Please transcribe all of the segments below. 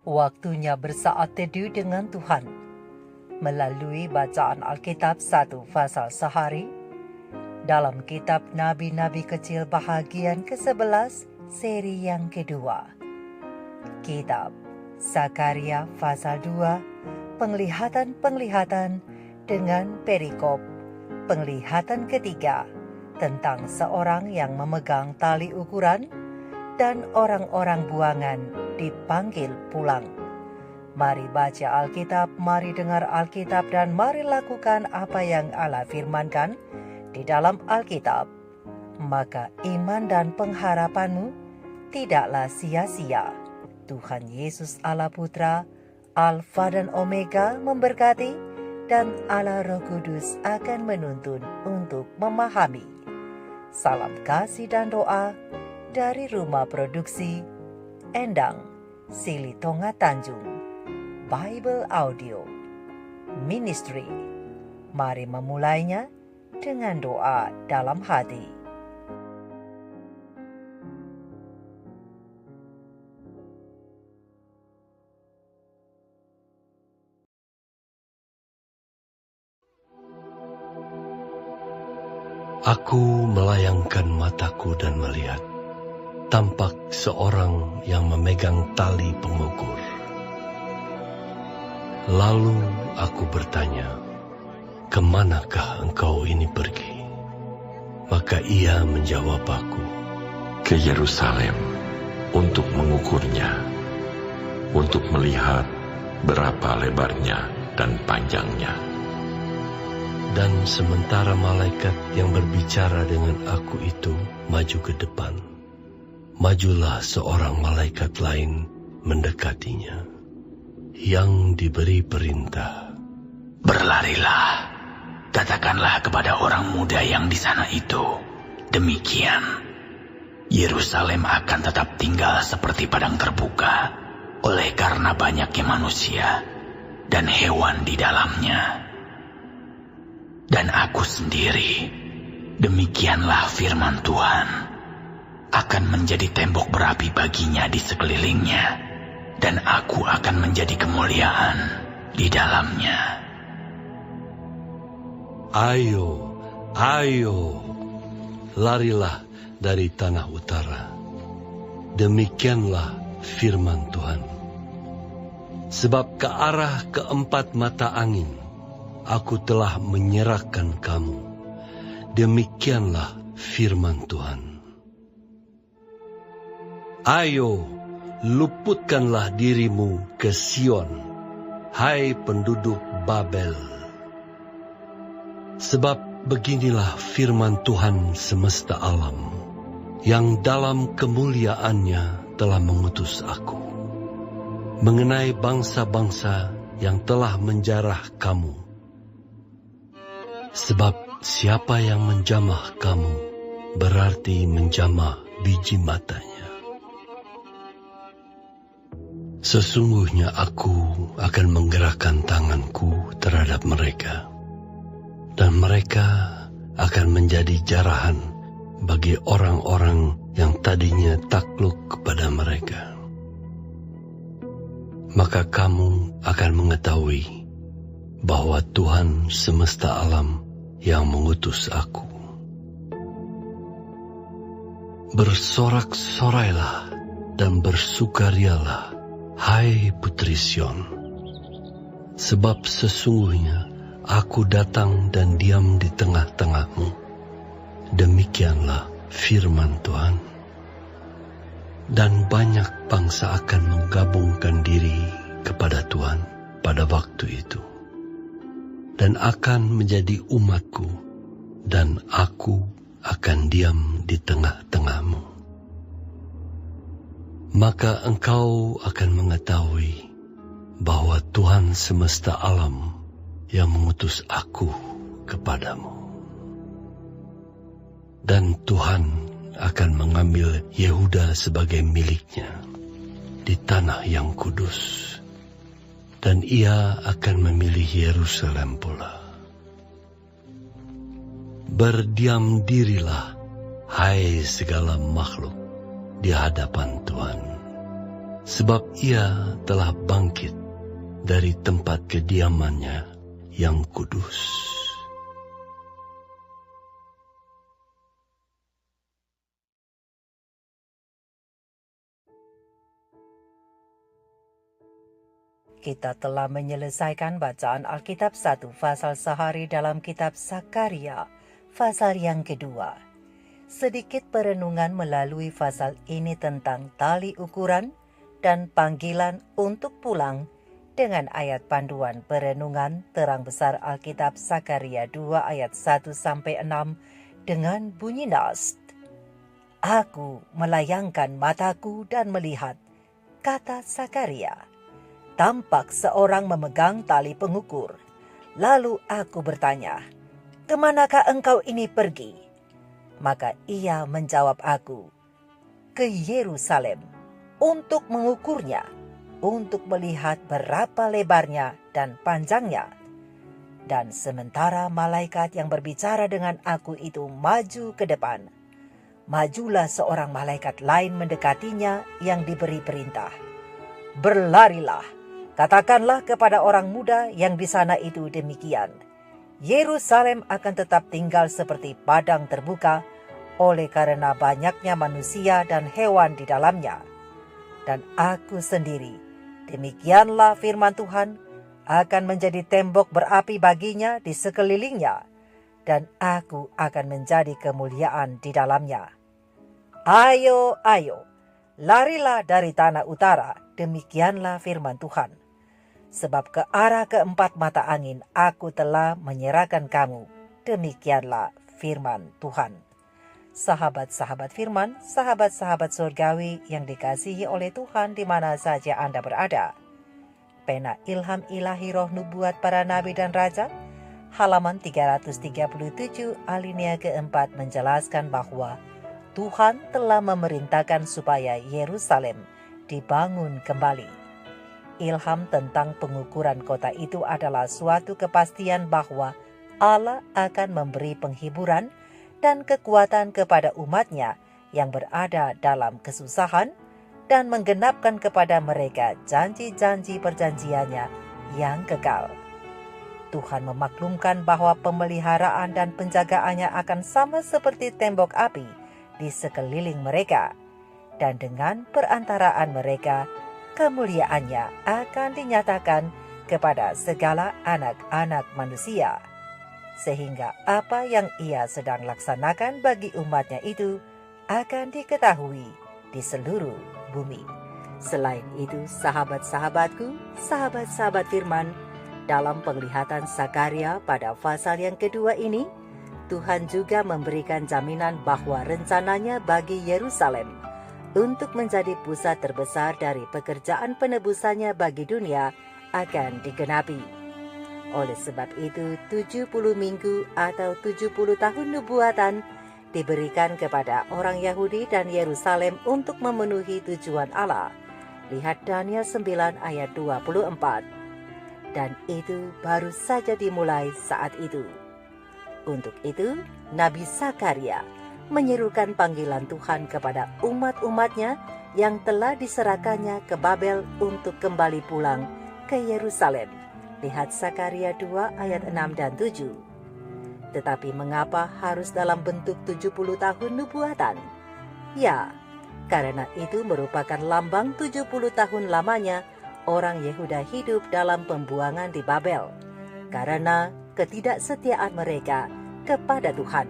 Waktunya bersaat teduh dengan Tuhan. Melalui bacaan Alkitab 1 pasal sehari, dalam kitab Nabi-Nabi Kecil bahagian ke-11 seri yang kedua. Kitab Zakaria pasal 2, penglihatan-penglihatan dengan perikop penglihatan ketiga tentang seorang yang memegang tali ukuran dan orang-orang buangan dipanggil pulang. Mari baca Alkitab, mari dengar Alkitab, dan mari lakukan apa yang Allah firmankan di dalam Alkitab. Maka iman dan pengharapanmu tidaklah sia-sia. Tuhan Yesus Allah Putra, Alfa dan Omega memberkati, dan Allah Roh Kudus akan menuntun untuk memahami. Salam kasih dan doa dari rumah produksi Endang Silitonga Tanjung Bible Audio Ministry. Mari memulainya dengan doa dalam hati. Aku melayangkan mataku dan melihat, tampak seorang yang memegang tali pengukur. Lalu aku bertanya, "Kemanakah engkau ini pergi?" Maka ia menjawab aku, "Ke Yerusalem untuk mengukurnya, untuk melihat berapa lebarnya dan panjangnya." Dan sementara malaikat yang berbicara dengan aku itu maju ke depan, majulah seorang malaikat lain mendekatinya, yang diberi perintah, "Berlarilah, katakanlah kepada orang muda yang di sana itu, demikian, Yerusalem akan tetap tinggal seperti padang terbuka, oleh karena banyaknya manusia dan hewan di dalamnya. Dan aku sendiri, demikianlah firman Tuhan, akan menjadi tembok berapi baginya di sekelilingnya, dan aku akan menjadi kemuliaan di dalamnya." Ayo, ayo, larilah dari tanah utara. Demikianlah firman Tuhan. Sebab ke arah keempat mata angin aku telah menyerahkan kamu. Demikianlah firman Tuhan. Ayo, luputkanlah dirimu ke Sion, hai penduduk Babel. Sebab beginilah firman Tuhan semesta alam, yang dalam kemuliaannya telah mengutus aku, mengenai bangsa-bangsa yang telah menjarah kamu. Sebab siapa yang menjamah kamu, berarti menjamah biji matanya. Sesungguhnya aku akan menggerakkan tanganku terhadap mereka, dan mereka akan menjadi jarahan bagi orang-orang yang tadinya takluk kepada mereka. Maka kamu akan mengetahui bahwa Tuhan semesta alam yang mengutus aku. Bersorak-sorailah dan bersukarialah, hai putri Sion, sebab sesungguhnya aku datang dan diam di tengah-tengahmu. Demikianlah firman Tuhan. Dan banyak bangsa akan menggabungkan diri kepada Tuhan pada waktu itu, dan akan menjadi umatku, dan aku akan diam di tengah-tengahmu. Maka engkau akan mengetahui bahwa Tuhan semesta alam yang mengutus aku kepadamu. Dan Tuhan akan mengambil Yehuda sebagai miliknya di tanah yang kudus, dan ia akan memilih Yerusalem pula. Berdiam dirilah, hai segala makhluk, di hadapan Tuhan, sebab ia telah bangkit dari tempat kediamannya yang kudus. Kita telah menyelesaikan bacaan Alkitab 1 pasal sehari dalam kitab Sakaria, pasal yang kedua. Sedikit perenungan melalui pasal ini tentang tali ukuran dan panggilan untuk pulang dengan ayat panduan perenungan terang besar Alkitab Sakaria 2 ayat 1-6 dengan bunyi nas. Aku melayangkan mataku dan melihat, kata Sakaria. Tampak seorang memegang tali pengukur. Lalu aku bertanya, kemanakah engkau ini pergi? Maka ia menjawab aku, ke Yerusalem, untuk mengukurnya, untuk melihat berapa lebarnya dan panjangnya. Dan sementara malaikat yang berbicara dengan aku itu maju ke depan, majulah seorang malaikat lain mendekatinya yang diberi perintah. Berlarilah. Katakanlah kepada orang muda yang di sana itu demikian. Yerusalem akan tetap tinggal seperti padang terbuka oleh karena banyaknya manusia dan hewan di dalamnya. Dan aku sendiri, demikianlah firman Tuhan, akan menjadi tembok berapi baginya di sekelilingnya, dan aku akan menjadi kemuliaan di dalamnya. Ayo, ayo, larilah dari tanah utara, demikianlah firman Tuhan. Sebab ke arah keempat mata angin aku telah menyerahkan kamu. Demikianlah firman Tuhan. Sahabat-sahabat firman, sahabat-sahabat surgawi yang dikasihi oleh Tuhan di mana saja Anda berada. Pena Ilham Ilahi Roh Nubuat Para Nabi dan Raja, halaman 337 alinea keempat menjelaskan bahwa Tuhan telah memerintahkan supaya Yerusalem dibangun kembali. Ilham tentang pengukuran kota itu adalah suatu kepastian bahwa Allah akan memberi penghiburan dan kekuatan kepada umatnya yang berada dalam kesusahan dan menggenapkan kepada mereka janji-janji perjanjiannya yang kekal. Tuhan memaklumkan bahwa pemeliharaan dan penjagaannya akan sama seperti tembok api di sekeliling mereka, dan dengan perantaraan mereka, kemuliaannya akan dinyatakan kepada segala anak-anak manusia, sehingga apa yang ia sedang laksanakan bagi umatnya itu akan diketahui di seluruh bumi. Selain itu, sahabat-sahabatku, sahabat-sahabat firman, dalam penglihatan Sakaria pada pasal yang kedua ini, Tuhan juga memberikan jaminan bahwa rencananya bagi Yerusalem untuk menjadi pusat terbesar dari pekerjaan penebusannya bagi dunia akan digenapi. Oleh sebab itu, 70 minggu atau 70 tahun nubuatan diberikan kepada orang Yahudi dan Yerusalem untuk memenuhi tujuan Allah. Lihat Daniel 9 ayat 24. Dan itu baru saja dimulai saat itu. Untuk itu, Nabi Sakaria menyerukan panggilan Tuhan kepada umat-umatnya yang telah diserahkannya ke Babel untuk kembali pulang ke Yerusalem. Lihat Sakaria 2 ayat 6 dan 7. Tetapi mengapa harus dalam bentuk 70 tahun nubuatan? Ya, karena itu merupakan lambang 70 tahun lamanya orang Yehuda hidup dalam pembuangan di Babel, karena ketidaksetiaan mereka kepada Tuhan.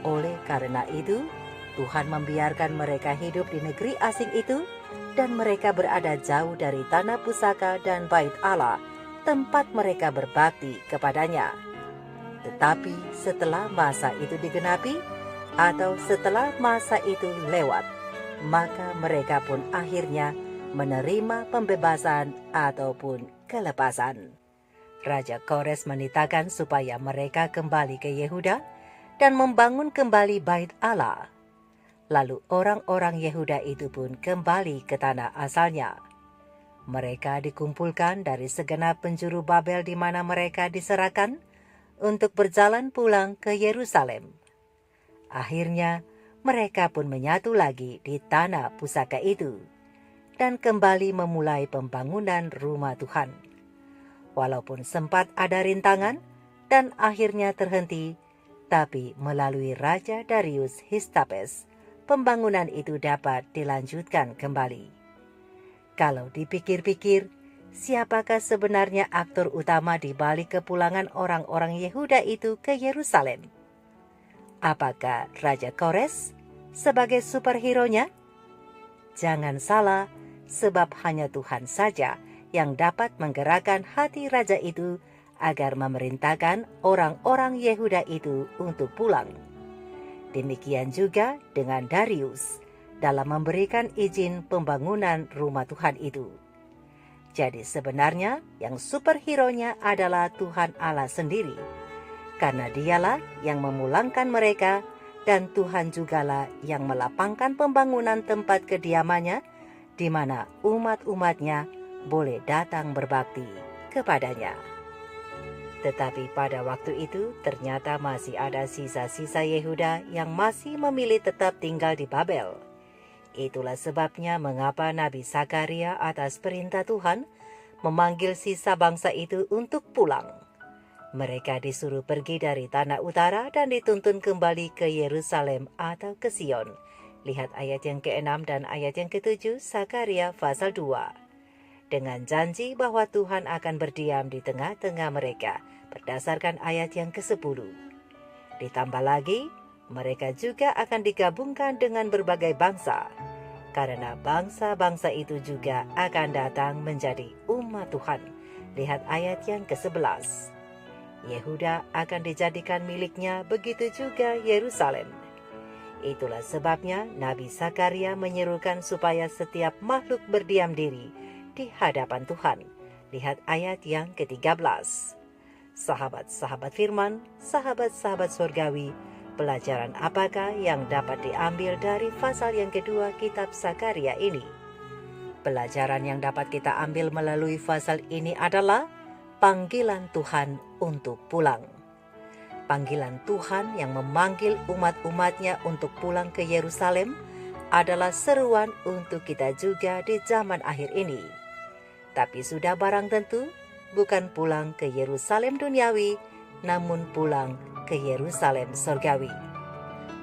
Oleh karena itu, Tuhan membiarkan mereka hidup di negeri asing itu, dan mereka berada jauh dari tanah pusaka dan bait Allah, tempat mereka berbakti kepadanya. Tetapi setelah masa itu digenapi, atau setelah masa itu lewat, maka mereka pun akhirnya menerima pembebasan ataupun kelepasan. Raja Kores menitahkan supaya mereka kembali ke Yehuda dan membangun kembali bait Allah. Lalu orang-orang Yehuda itu pun kembali ke tanah asalnya. Mereka dikumpulkan dari segenap penjuru Babel di mana mereka diserahkan untuk berjalan pulang ke Yerusalem. Akhirnya mereka pun menyatu lagi di tanah pusaka itu. dan kembali memulai pembangunan rumah Tuhan. Walaupun sempat ada rintangan dan akhirnya terhenti, tapi melalui Raja Darius Histapes, pembangunan itu dapat dilanjutkan kembali. Kalau dipikir-pikir, siapakah sebenarnya aktor utama di balik kepulangan orang-orang Yehuda itu ke Yerusalem? Apakah Raja Kores sebagai superhero-nya? Jangan salah, sebab hanya Tuhan saja yang dapat menggerakkan hati raja itu agar memerintahkan orang-orang Yehuda itu untuk pulang. Demikian juga dengan Darius dalam memberikan izin pembangunan rumah Tuhan itu. Jadi sebenarnya yang superhero-nya adalah Tuhan Allah sendiri, karena dialah yang memulangkan mereka dan Tuhan jugalah yang melapangkan pembangunan tempat kediamannya di mana umat-umatnya boleh datang berbakti kepadanya. Tetapi pada waktu itu ternyata masih ada sisa-sisa Yehuda yang masih memilih tetap tinggal di Babel. Itulah sebabnya mengapa Nabi Zakaria atas perintah Tuhan memanggil sisa bangsa itu untuk pulang. Mereka disuruh pergi dari tanah utara dan dituntun kembali ke Yerusalem atau ke Sion. Lihat ayat yang ke-6 dan ayat yang ke-7 Zakaria pasal 2. Dengan janji bahwa Tuhan akan berdiam di tengah-tengah mereka berdasarkan ayat yang ke-10. Ditambah lagi, mereka juga akan digabungkan dengan berbagai bangsa, karena bangsa-bangsa itu juga akan datang menjadi umat Tuhan. Lihat ayat yang ke-11. Yehuda akan dijadikan miliknya, begitu juga Yerusalem. Itulah sebabnya Nabi Zakaria menyerukan supaya setiap makhluk berdiam diri di hadapan Tuhan. Lihat ayat yang ke-13. Sahabat-sahabat firman, sahabat-sahabat surgawi, pelajaran apakah yang dapat diambil dari pasal yang kedua kitab Zakaria ini? Pelajaran yang dapat kita ambil melalui pasal ini adalah panggilan Tuhan untuk pulang. Panggilan Tuhan yang memanggil umat-umatnya untuk pulang ke Yerusalem adalah seruan untuk kita juga di zaman akhir ini. Tapi sudah barang tentu bukan pulang ke Yerusalem duniawi, namun pulang ke Yerusalem surgawi.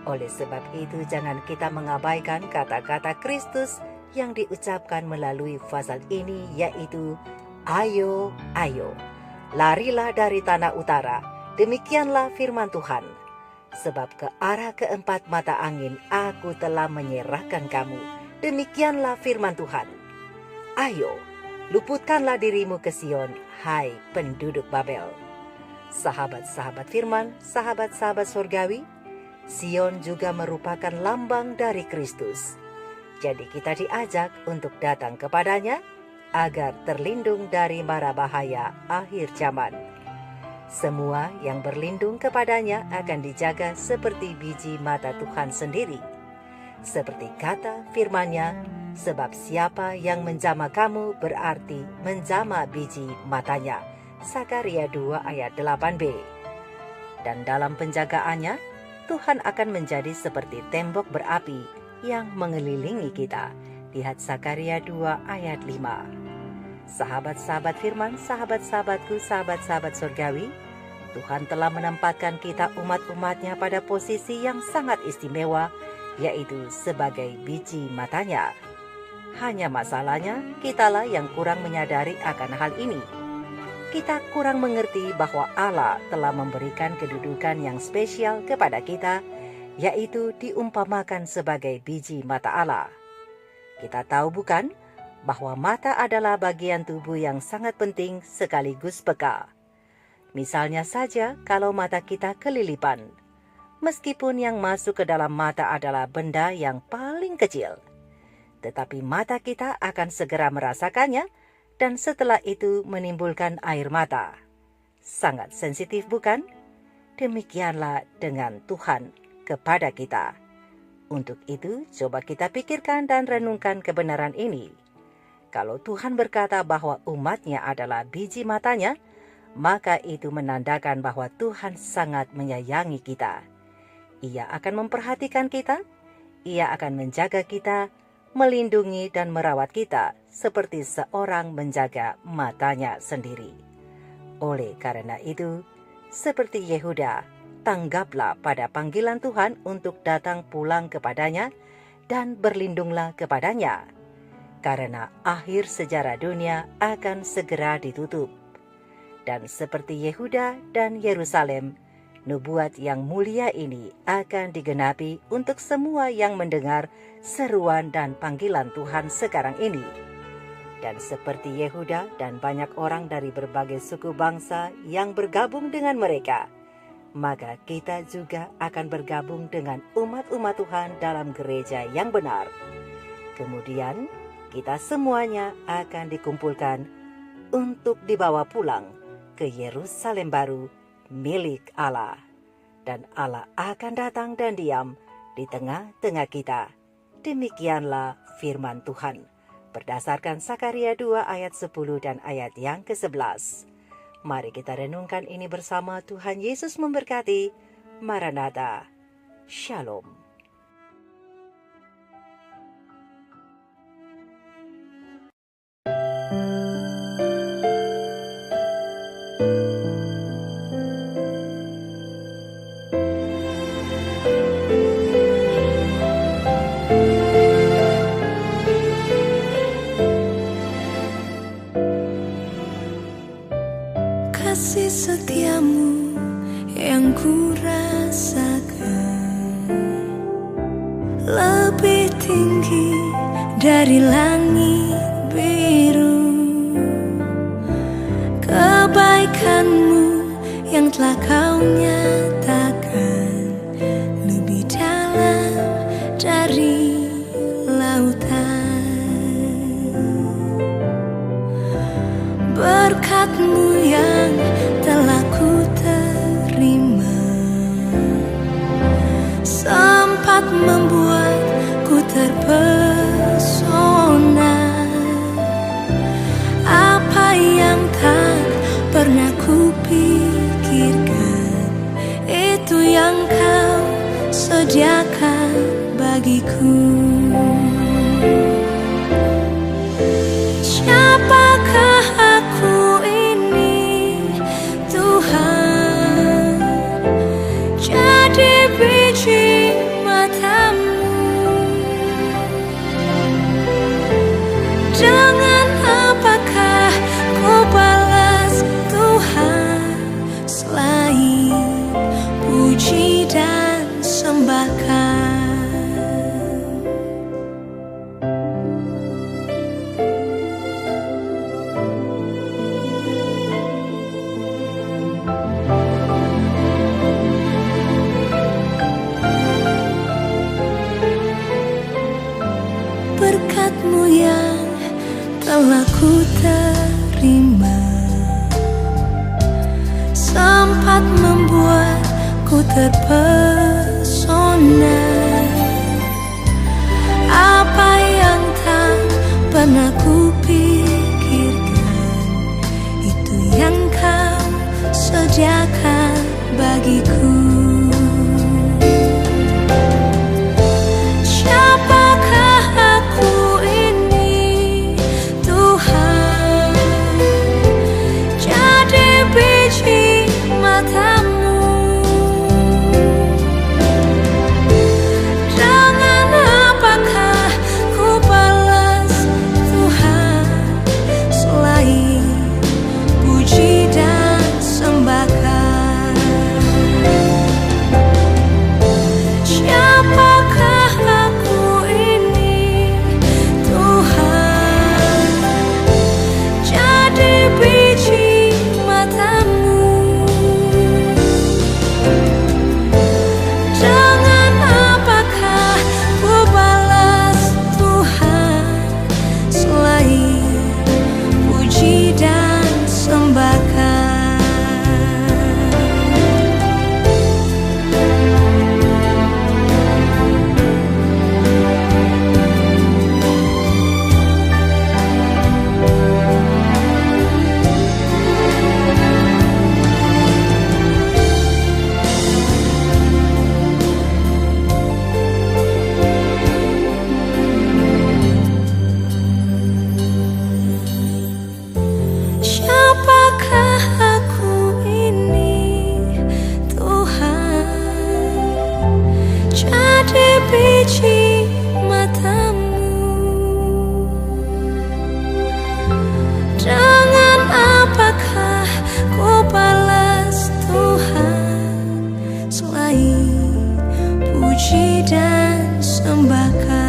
Oleh sebab itu jangan kita mengabaikan kata-kata Kristus yang diucapkan melalui pasal ini, yaitu ayo, ayo, larilah dari tanah utara. Demikianlah firman Tuhan. Sebab ke arah keempat mata angin aku telah menyerahkan kamu. Demikianlah firman Tuhan. Ayo, luputkanlah dirimu ke Sion, hai penduduk Babel. Sahabat-sahabat firman, sahabat-sahabat surgawi, Sion juga merupakan lambang dari Kristus. Jadi kita diajak untuk datang kepadanya agar terlindung dari mara bahaya akhir zaman. Semua yang berlindung kepadanya akan dijaga seperti biji mata Tuhan sendiri. Seperti kata firman-Nya, sebab siapa yang menjama kamu berarti menjama biji matanya. Zakaria 2 ayat 8b. Dan dalam penjagaannya, Tuhan akan menjadi seperti tembok berapi yang mengelilingi kita. Lihat Zakaria 2 ayat 5. Sahabat-sahabat firman, sahabat-sahabatku, sahabat-sahabat surgawi, Tuhan telah menempatkan kita umat-umatnya pada posisi yang sangat istimewa, yaitu sebagai biji matanya. Hanya masalahnya, kitalah yang kurang menyadari akan hal ini. Kita kurang mengerti bahwa Allah telah memberikan kedudukan yang spesial kepada kita, yaitu diumpamakan sebagai biji mata Allah. Kita tahu bukan bahwa mata adalah bagian tubuh yang sangat penting sekaligus peka. Misalnya saja kalau mata kita kelilipan, meskipun yang masuk ke dalam mata adalah benda yang paling kecil, tetapi mata kita akan segera merasakannya dan setelah itu menimbulkan air mata. Sangat sensitif bukan? Demikianlah dengan Tuhan kepada kita. Untuk itu coba kita pikirkan dan renungkan kebenaran ini. Kalau Tuhan berkata bahwa umatnya adalah biji matanya, maka itu menandakan bahwa Tuhan sangat menyayangi kita. Ia akan memperhatikan kita, Ia akan menjaga kita, melindungi dan merawat kita seperti seorang menjaga matanya sendiri. Oleh karena itu, seperti Yehuda, tanggaplah pada panggilan Tuhan untuk datang pulang kepadanya dan berlindunglah kepadanya, karena akhir sejarah dunia akan segera ditutup. Dan seperti Yehuda dan Yerusalem, nubuat yang mulia ini akan digenapi untuk semua yang mendengar seruan dan panggilan Tuhan sekarang ini. Dan seperti Yehuda dan banyak orang dari berbagai suku bangsa yang bergabung dengan mereka, maka kita juga akan bergabung dengan umat-umat Tuhan dalam gereja yang benar. Kemudian kita semuanya akan dikumpulkan untuk dibawa pulang ke Yerusalem baru milik Allah. Dan Allah akan datang dan diam di tengah-tengah kita. Demikianlah firman Tuhan berdasarkan Sakaria 2 ayat 10 dan ayat yang ke-11. Mari kita renungkan ini bersama. Tuhan Yesus memberkati. Maranatha. Shalom. Kasih setiamu yang ku rasakan lebih tinggi dari langit biru. Kebaikanmu yang telah kau nyatakan lebih dalam dari lautan. Berkat-Mu yang telah ku terima sempat membuatku terpesona. Apa yang tak pernah ku pikirkan, itu yang kau sediakan bagiku. Siapakah aku ini, Tuhan? Jadi biji mata-Mu. Dengan apakah ku balas Tuhan selain puji dan sembahkan? Berkat-Mu yang telah ku terima sempat membuatku terpesona. Apa yang tak pernah ku pikirkan, itu yang kau sediakan bagiku. Siapakah aku ini, Tuhan? Jadi biji mata-Mu. Dengan apakah ku balas Tuhan selain puji dan sembahkan? biji matamu. Dengan apakah ku balas Tuhan selain puji dan sembahkan?